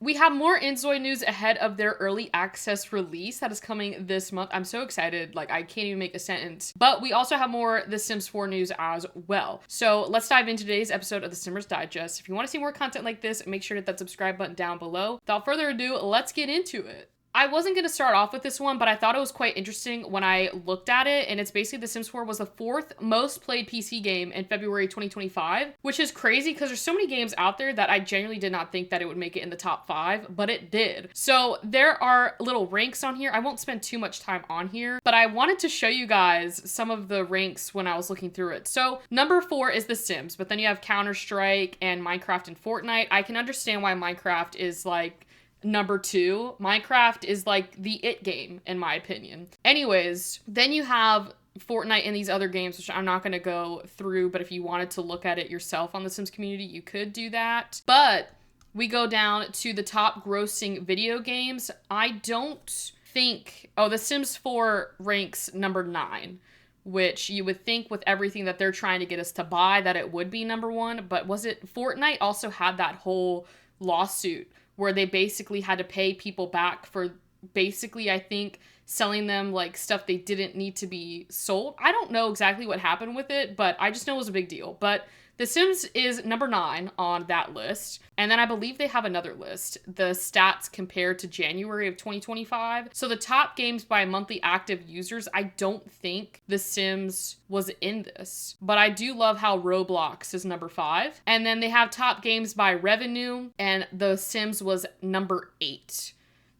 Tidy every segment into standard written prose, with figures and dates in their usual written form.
We have more InZOI news ahead of their early access release that is coming this month. I'm so excited, like I can't even make a sentence. But we also have more The Sims 4 news as well. So let's dive into today's episode of the Simmers Digest. If you want to see more content like this, make sure to hit that subscribe button down below. Without further ado, let's get into it. I wasn't going to start off with this one, but I thought it was quite interesting when I looked at it, and it's basically The Sims 4 was the 4th most played PC game in February 2025, which is crazy because there's so many games out there that I genuinely did not think that it would make it in the top 5, but it did. So there are little ranks on here. I won't spend too much time on here, but I wanted to show you guys some of the ranks when I was looking through it. So number 4 is The Sims, but then you have Counter-Strike and Minecraft and Fortnite. I can understand why Minecraft is like number 2. Minecraft is like the it game, in my opinion. Anyways, then you have Fortnite and these other games, which I'm not going to go through, but if you wanted to look at it yourself on the Sims community, you could do that. But we go down to the top grossing video games. I don't think... Oh, The Sims 4 ranks number 9. Which you would think with everything that they're trying to get us to buy that it would be number 1. But was it... Fortnite also had that whole lawsuit where they basically had to pay people back for basically, I think, selling them like stuff they didn't need to be sold. I don't know exactly what happened with it, but I just know it was a big deal. But The Sims is number 9 on that list. And then I believe they have another list, the stats compared to January of 2025. So the top games by monthly active users, I don't think The Sims was in this. But I do love how Roblox is number 5. And then they have top games by revenue, and The Sims was number 8.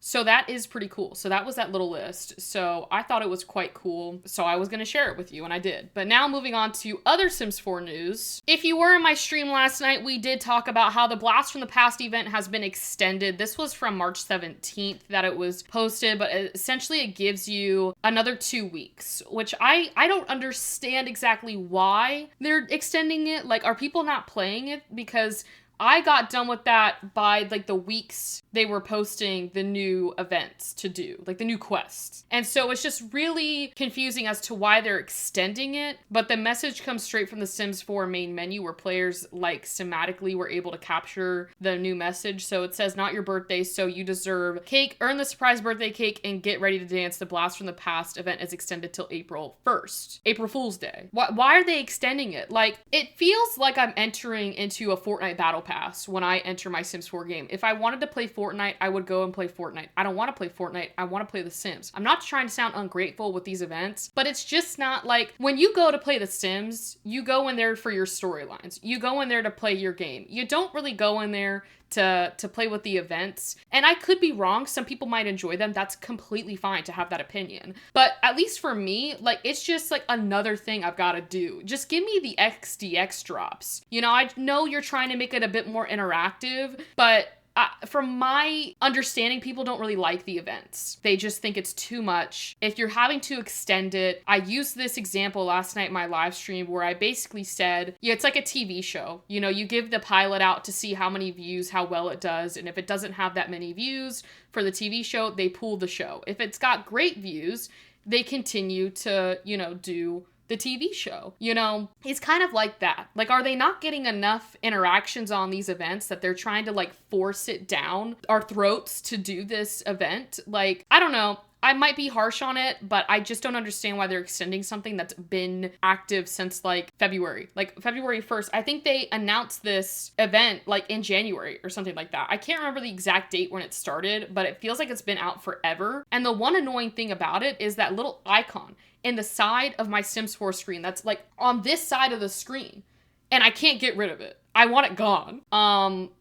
So that is pretty cool. So that was that little list. So I thought it was quite cool. So I was going to share it with you, and I did. But now moving on to other Sims 4 news. If you were in my stream last night, we did talk about how the Blast from the Past event has been extended. This was from March 17th that it was posted, but essentially it gives you another 2 weeks, which I don't understand exactly why they're extending it. Like, are people not playing it? Because I got done with that by like the weeks they were posting the new events to do, like the new quests. And so it's just really confusing as to why they're extending it. But the message comes straight from the Sims 4 main menu where players like cinematically were able to capture the new message. So it says, not your birthday, so you deserve cake. Earn the surprise birthday cake and get ready to dance. The Blast from the Past event is extended till April 1st. April Fool's Day. Why are they extending it? Like, it feels like I'm entering into a Fortnite battle pass when I enter my Sims 4 game. If I wanted to play Fortnite, I would go and play Fortnite. I don't want to play Fortnite. I want to play The Sims. I'm not trying to sound ungrateful with these events, but it's just not like when you go to play The Sims, you go in there for your storylines. You go in there to play your game. You don't really go in there to play with the events. And I could be wrong. Some people might enjoy them. That's completely fine to have that opinion. But at least for me, like, it's just like another thing I've got to do. Just give me the XDX drops. You know, I know you're trying to make it a bit more interactive, but from my understanding, people don't really like the events. They just think it's too much. If you're having to extend it, I used this example last night in my live stream where I basically said, yeah, it's like a TV show. You know, you give the pilot out to see how many views, how well it does. And if it doesn't have that many views for the TV show, they pull the show. If it's got great views, they continue to, you know, do the TV show. You know, it's kind of like that. Like, are they not getting enough interactions on these events that they're trying to like force it down our throats to do this event? Like, I don't know. I might be harsh on it, but I just don't understand why they're extending something that's been active since like February. Like February 1st. I think they announced this event like in January or something like that. I can't remember the exact date when it started, but it feels like it's been out forever. And the one annoying thing about it is that little icon in the side of my Sims 4 screen that's like on this side of the screen, and I can't get rid of it. I want it gone.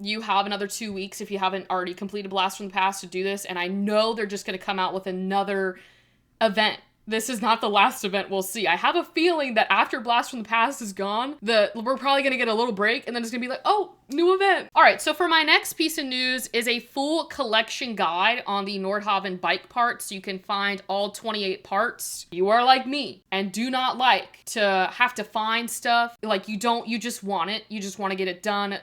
You have another 2 weeks if you haven't already completed Blast from the Past to do this, and I know they're just going to come out with another event. This is not the last event we'll see. I have a feeling that after Blast from the Past is gone, we're probably going to get a little break, and then it's going to be like, oh, new event. All right, so for my next piece of news is a full collection guide on the Nordhaven Bike Parts. You can find all 28 parts. You are like me and do not like to have to find stuff. Like, you just want it. You just want to get it done.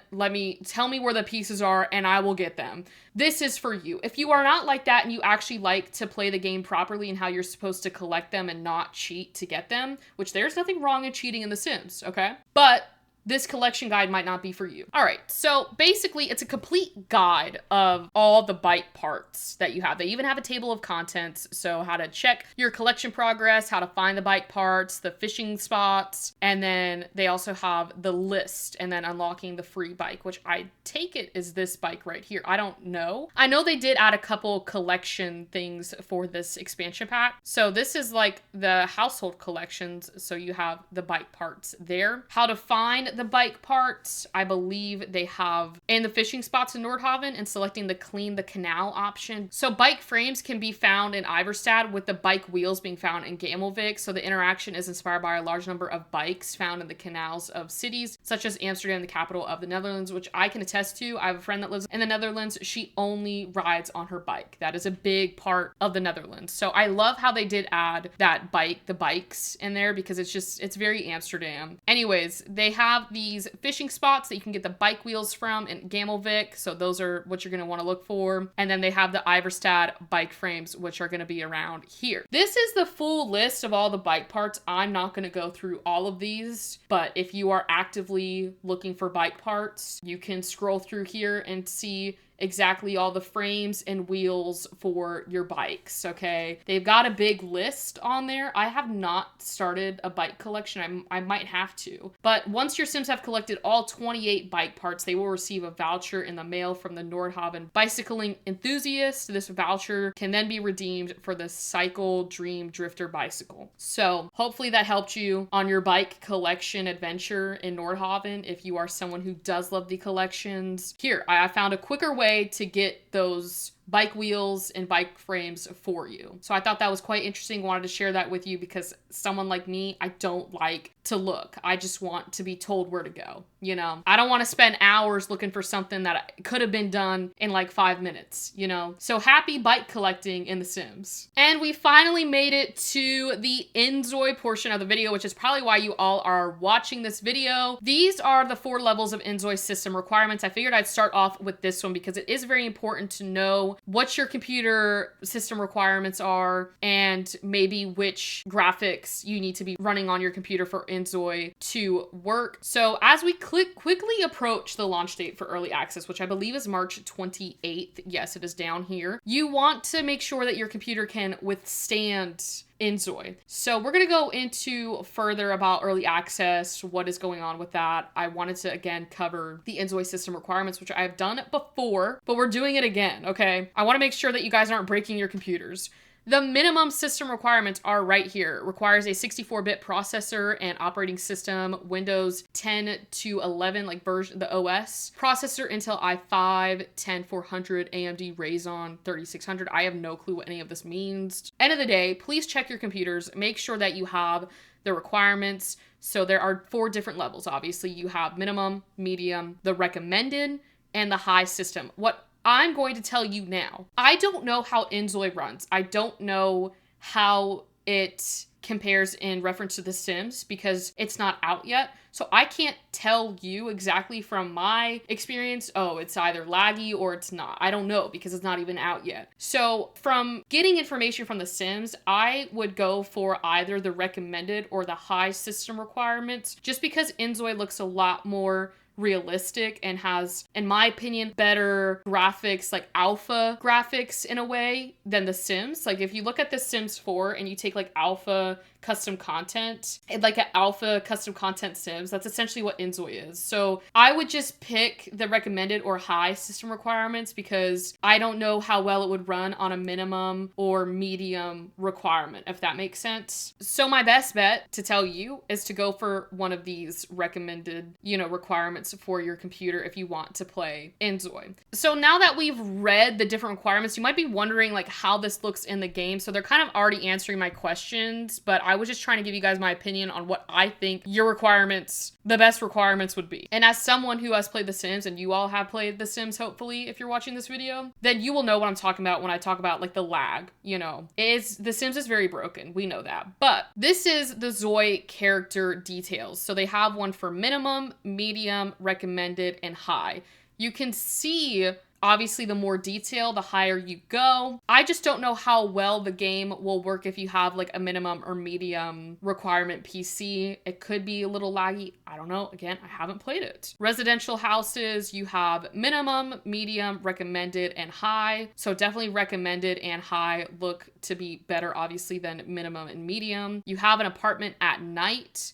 Tell me where the pieces are and I will get them. This is for you. If you are not like that and you actually like to play the game properly and how you're supposed to collect them and not cheat to get them, which there's nothing wrong in cheating in The Sims, okay? But this collection guide might not be for you. All right, so basically it's a complete guide of all the bike parts that you have. They even have a table of contents, so how to check your collection progress, how to find the bike parts, the fishing spots, and then they also have the list and then unlocking the free bike, which I take it is this bike right here. I don't know. I know they did add a couple collection things for this expansion pack. So this is like the household collections. So you have the bike parts there. How to find the bike parts, I believe they have in the fishing spots in Nordhaven and selecting the clean the canal option. So bike frames can be found in Iverstad with the bike wheels being found in Gamelvik. So the interaction is inspired by a large number of bikes found in the canals of cities such as Amsterdam, the capital of the Netherlands, which I can attest to. I have a friend that lives in the Netherlands. She only rides on her bike. That is a big part of the Netherlands. So I love how they did add that bike, the bikes in there, because it's very Amsterdam. Anyways, they have these fishing spots that you can get the bike wheels from in Gamelvik. So those are what you're going to want to look for. And then they have the Iverstad bike frames, which are going to be around here. This is the full list of all the bike parts. I'm not going to go through all of these, but if you are actively looking for bike parts, you can scroll through here and see exactly all the frames and wheels for your bikes, okay? They've got a big list on there. I have not started a bike collection. I might have to. But once your Sims have collected all 28 bike parts, they will receive a voucher in the mail from the Nordhaven bicycling enthusiast. This voucher can then be redeemed for the Cycle Dream Drifter bicycle. So hopefully that helped you on your bike collection adventure in Nordhaven if you are someone who does love the collections. Here, I found a quicker way to get those bike wheels and bike frames for you. So I thought that was quite interesting. Wanted to share that with you because someone like me, I don't like to look. I just want to be told where to go. You know, I don't want to spend hours looking for something that could have been done in like 5 minutes, you know? So happy bike collecting in The Sims. And we finally made it to the InZOI portion of the video, which is probably why you all are watching this video. These are the 4 levels of InZOI system requirements. I figured I'd start off with this one because it is very important to know what your computer system requirements are and maybe which graphics you need to be running on your computer for InZOI to work. So as we quickly approach the launch date for early access, which I believe is March 28th. Yes, it is down here. You want to make sure that your computer can withstand InZOI. So we're going to go into further about early access, what is going on with that. I wanted to again cover the InZOI system requirements, which I have done before, but we're doing it again, okay? I want to make sure that you guys aren't breaking your computers. The minimum system requirements are right here. It requires a 64-bit processor and operating system, Windows 10 to 11, like version, the OS. Processor, Intel i5, 10400, AMD Ryzen 3600. I have no clue what any of this means. End of the day, please check your computers. Make sure that you have the requirements. So there are 4 different levels. Obviously, you have minimum, medium, the recommended, and the high system. What I'm going to tell you now, I don't know how InZOI runs. I don't know how it compares in reference to The Sims because it's not out yet. So I can't tell you exactly from my experience, oh, it's either laggy or it's not. I don't know because it's not even out yet. So from getting information from The Sims, I would go for either the recommended or the high system requirements just because InZOI looks a lot more realistic and has, in my opinion, better graphics, like alpha graphics in a way than The Sims. Like if you look at The Sims 4 and you take like alpha custom content, like an alpha custom content Sims, that's essentially what InZOI is. So I would just pick the recommended or high system requirements because I don't know how well it would run on a minimum or medium requirement, if that makes sense. So my best bet to tell you is to go for one of these recommended, requirements for your computer if you want to play InZOI. So now that we've read the different requirements, you might be wondering like how this looks in the game. So they're kind of already answering my questions, but I was just trying to give you guys my opinion on what I think your requirements, the best requirements would be. And as someone who has played The Sims, and you all have played The Sims, hopefully, if you're watching this video, then you will know what I'm talking about when I talk about like the lag, The Sims is very broken. We know that. But this is the ZOI character details. So they have one for minimum, medium, recommended, and high. You can see Obviously, the more detail, the higher you go. I just don't know how well the game will work if you have like a minimum or medium requirement PC. It could be a little laggy. I don't know. Again, I haven't played it. Residential houses, you have minimum, medium, recommended, and high. So definitely recommended and high look to be better, obviously, than minimum and medium. You have an apartment at night.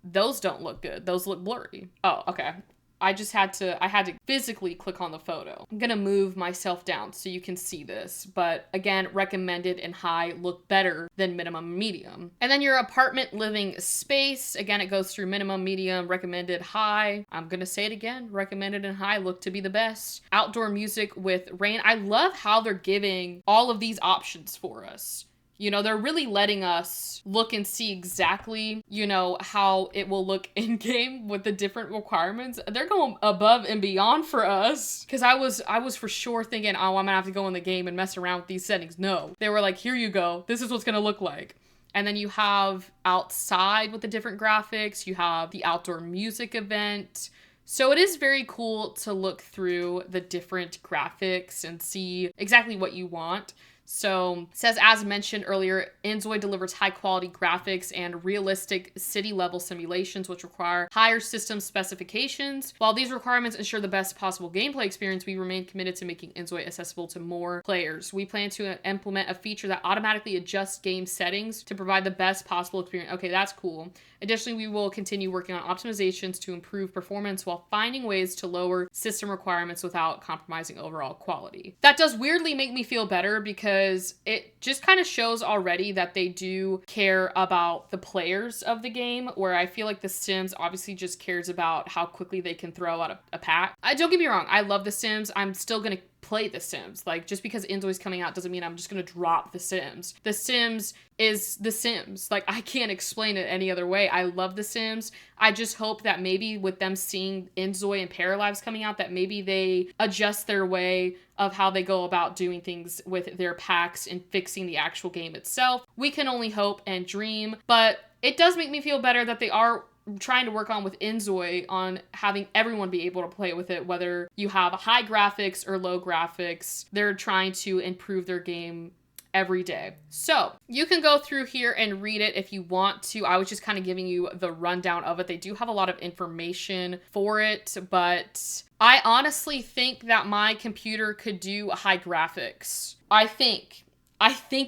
Those don't look good. Those look blurry. Oh, okay. I had to physically click on the photo. I'm gonna move myself down so you can see this. But again, recommended and high look better than minimum and medium. And then your apartment living space, again, it goes through minimum, medium, recommended, high. I'm gonna say it again, recommended and high look to be the best. Outdoor music with rain. I love how they're giving all of these options for us. You know, they're really letting us look and see exactly, you know, how it will look in game with the different requirements. They're going above and beyond for us. Because I was for sure thinking, oh, I'm gonna have to go in the game and mess around with these settings. No, they were like, here you go. This is what's gonna look like. And then you have outside with the different graphics. You have the outdoor music event. So it is very cool to look through the different graphics and see exactly what you want. So it says, as mentioned earlier, InZOI delivers high quality graphics and realistic city level simulations, which require higher system specifications. While these requirements ensure the best possible gameplay experience, we remain committed to making InZOI accessible to more players. We plan to implement a feature that automatically adjusts game settings to provide the best possible experience. Okay, that's cool. Additionally, we will continue working on optimizations to improve performance while finding ways to lower system requirements without compromising overall quality. That does weirdly make me feel better because it just kind of shows already that they do care about the players of the game, where I feel like The Sims obviously just cares about how quickly they can throw out a pack. Don't get me wrong, I love The Sims. I'm still gonna play The Sims. Like, just because InZOI's coming out doesn't mean I'm just gonna drop The Sims. The Sims is The Sims. Like, I can't explain it any other way. I love The Sims. I just hope that maybe with them seeing InZOI and Paralives coming out, that maybe they adjust their way of how they go about doing things with their packs and fixing the actual game itself. We can only hope and dream, but it does make me feel better that they are trying to work on with InZOI on having everyone be able to play with it, whether you have high graphics or low graphics. They're trying to improve their game every day. So you can go through here and read it if you want to. I was just kind of giving you the rundown of it. They do have a lot of information for it, but I honestly think that my computer could do high graphics. I think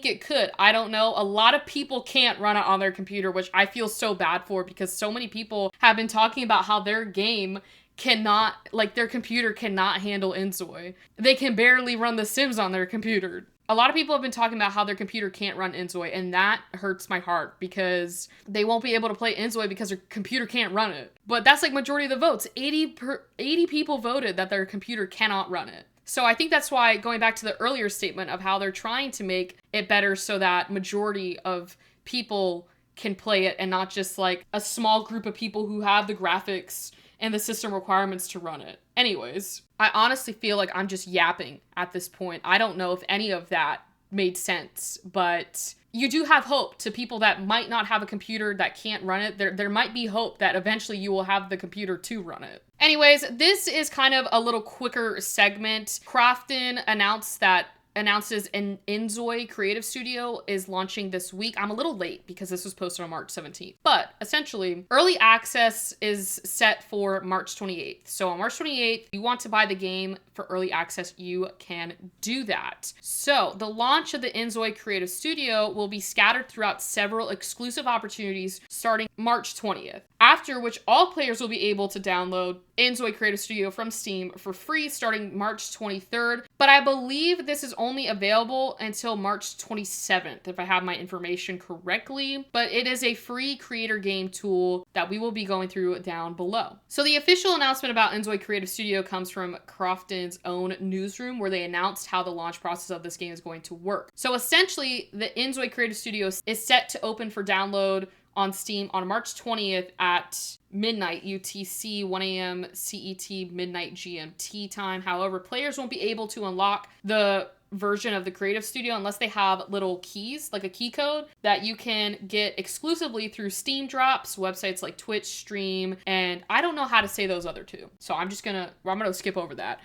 it could. I don't know. A lot of people can't run it on their computer, which I feel so bad for, because so many people have been talking about how their game cannot, like, their computer cannot handle InZOI. They can barely run The Sims on their computer. A lot of people have been talking about how their computer can't run InZOI, and that hurts my heart because they won't be able to play InZOI because their computer can't run it. But that's like majority of the votes. 80 people voted that their computer cannot run it. So I think that's why, going back to the earlier statement of how they're trying to make it better so that majority of people can play it and not just like a small group of people who have the graphics and the system requirements to run it. Anyways, I honestly feel like I'm just yapping at this point. I don't know if any of that made sense, but you do have hope to people that might not have a computer that can't run it. There might be hope that eventually you will have the computer to run it. Anyways, this is kind of a little quicker segment. Krafton announces an InZOI Creative Studio is launching this week. I'm a little late because this was posted on March 17th, but essentially early access is set for March 28th. So on March 28th, if you want to buy the game for early access, you can do that. So the launch of the InZOI Creative Studio will be scattered throughout several exclusive opportunities starting March 20th, after which all players will be able to download InZOI Creative Studio from Steam for free starting March 23rd. But I believe this is only available until March 27th, if I have my information correctly. But it is a free creator game tool that we will be going through down below. So the official announcement about InZOI Creative Studio comes from Krafton's own newsroom, where they announced how the launch process of this game is going to work. So essentially, the InZOI Creative Studio is set to open for download on Steam on March 20th at midnight UTC, 1 a.m. CET, midnight GMT time. However, players won't be able to unlock the version of the Creative Studio unless they have little keys, like a key code that you can get exclusively through Steam drops, websites like Twitch, Stream, and I don't know how to say those other two. So I'm gonna skip over that.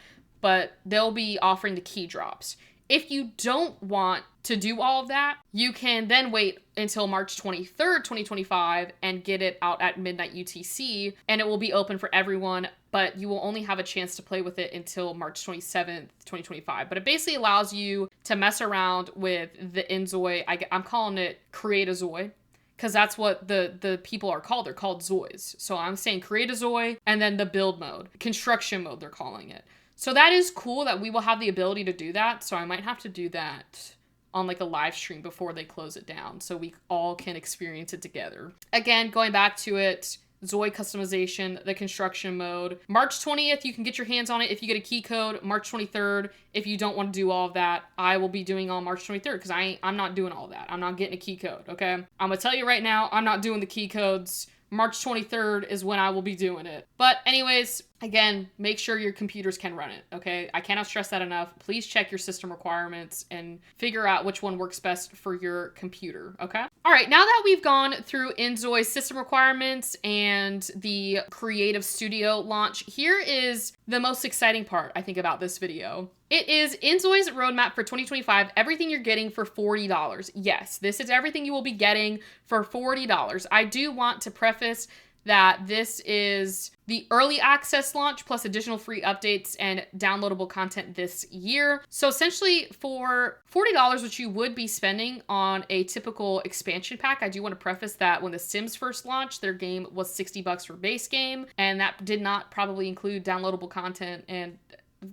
but they'll be offering the key drops. If you don't want to do all of that, you can then wait until March 23rd, 2025 and get it out at midnight UTC, and it will be open for everyone, but you will only have a chance to play with it until March 27th, 2025. But it basically allows you to mess around with the InZOI. I'm calling it Create a ZOI, because that's what the people are called. They're called ZOIs. So I'm saying Create a ZOI, and then the build mode, construction mode, they're calling it. So that is cool that we will have the ability to do that. So I might have to do that on like a live stream before they close it down, so we all can experience it together. Again, going back to it, ZOI customization, the construction mode. March 20th, you can get your hands on it if you get a key code. March 23rd, if you don't want to do all of that, I will be doing on March 23rd, because I'm not doing all that. I'm not getting a key code, okay? I'm gonna tell you right now, I'm not doing the key codes. March 23rd is when I will be doing it. But anyways, again, make sure your computers can run it, okay? I cannot stress that enough. Please check your system requirements and figure out which one works best for your computer, okay? All right, now that we've gone through InZOI's system requirements and the Creative Studio launch, here is the most exciting part, I think, about this video. It is InZOI's roadmap for 2025, everything you're getting for $40. Yes, this is everything you will be getting for $40. I do want to preface that this is the early access launch plus additional free updates and downloadable content this year. So essentially for $40, which you would be spending on a typical expansion pack, I do want to preface that when The Sims first launched, their game was $60 for base game, and that did not probably include downloadable content and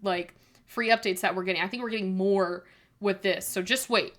like free updates that we're getting. I think we're getting more with this. So just wait,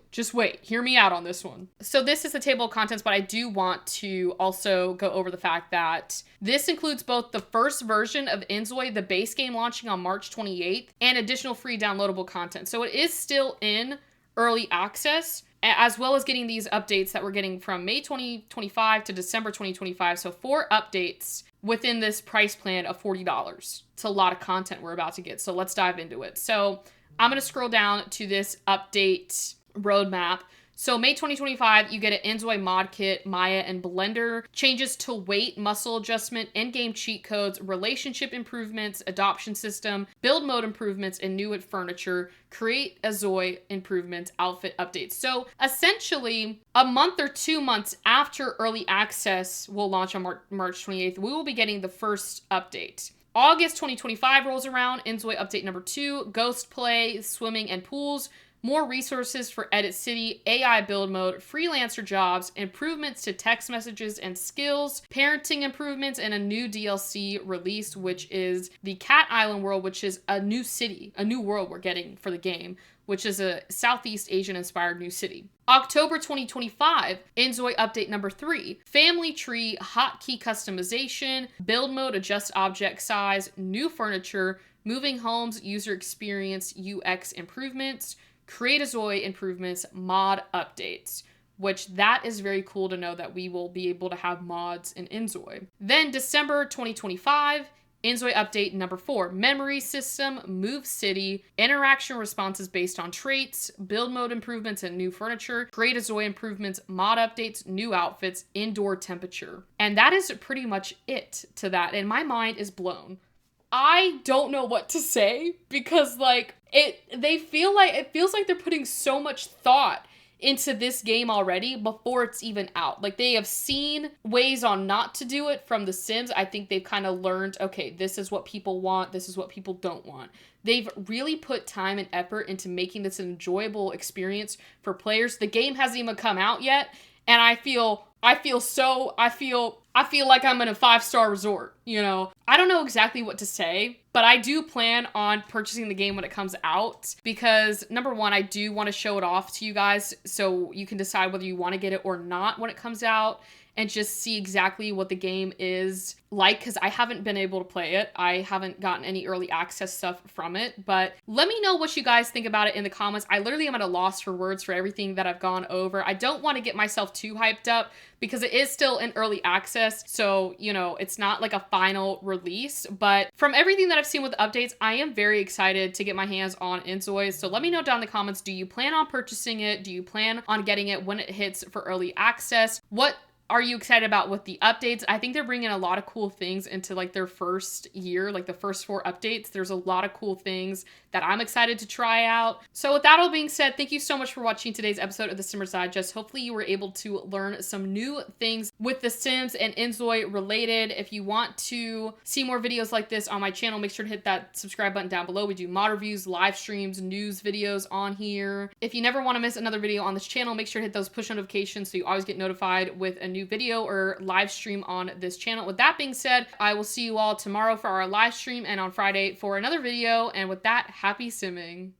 hear me out on this one. So this is the table of contents, but I do want to also go over the fact that this includes both the first version of InZOI, the base game launching on March 28th, and additional free downloadable content. So it is still in early access, as well as getting these updates that we're getting from May 2025 to December 2025. So 4 updates within this price plan of $40. It's a lot of content we're about to get. So let's dive into it. So I'm going to scroll down to this update roadmap. So May 2025, you get an InZOI mod kit, Maya, and Blender. Changes to weight, muscle adjustment, in-game cheat codes, relationship improvements, adoption system, build mode improvements, and new furniture. Create a ZOI improvements, outfit updates. So essentially, a month or 2 months after early access will launch on March 28th, we will be getting the first update. August 2025 rolls around, InZOI update number 2, Ghost Play, Swimming and Pools, more resources for Edit City, AI build mode, freelancer jobs, improvements to text messages and skills, parenting improvements, and a new DLC release, which is the Cat Island world, which is a new city, a new world we're getting for the game, which is a Southeast Asian inspired new city. October 2025, InZOI update number 3, family tree, hotkey customization, build mode, adjust object size, new furniture, moving homes, user experience, UX improvements, create a ZOI improvements, mod updates, which that is very cool to know that we will be able to have mods in InZOI. Then December 2025, InZOI update number 4, memory system, move city, interaction responses based on traits, build mode improvements and new furniture, create a ZOI improvements, mod updates, new outfits, indoor temperature. And that is pretty much it to that. And my mind is blown. I don't know what to say because it feels like they're putting so much thought into this game already before it's even out. Like, they have seen ways on not to do it from The Sims. I think they've kind of learned, okay, this is what people want, this is what people don't want. They've really put time and effort into making this an enjoyable experience for players. The game hasn't even come out yet, and I feel like I'm in a 5-star resort, you know? I don't know exactly what to say, but I do plan on purchasing the game when it comes out because, number one, I do want to show it off to you guys so you can decide whether you want to get it or not when it comes out and just see exactly what the game is like, because I haven't been able to play it. I haven't gotten any early access stuff from it, but let me know what you guys think about it in the comments. I literally am at a loss for words for everything that I've gone over. I don't want to get myself too hyped up because it is still in early access, so, you know, it's not like a final release, but from everything that I've seen with the updates, I am very excited to get my hands on InZOI, so let me know down in the comments, do you plan on purchasing it? Do you plan on getting it when it hits for early access? What Are you excited about what the updates? I think they're bringing a lot of cool things into like their first year, like the first 4 updates. There's a lot of cool things that I'm excited to try out. So with that all being said, thank you so much for watching today's episode of The Simmers Digest. Hopefully you were able to learn some new things with The Sims and InZOI related. If you want to see more videos like this on my channel, make sure to hit that subscribe button down below. We do mod reviews, live streams, news videos on here. If you never want to miss another video on this channel, make sure to hit those push notifications so you always get notified with a new video or live stream on this channel. With that being said, I will see you all tomorrow for our live stream and on Friday for another video. And with that, happy simming.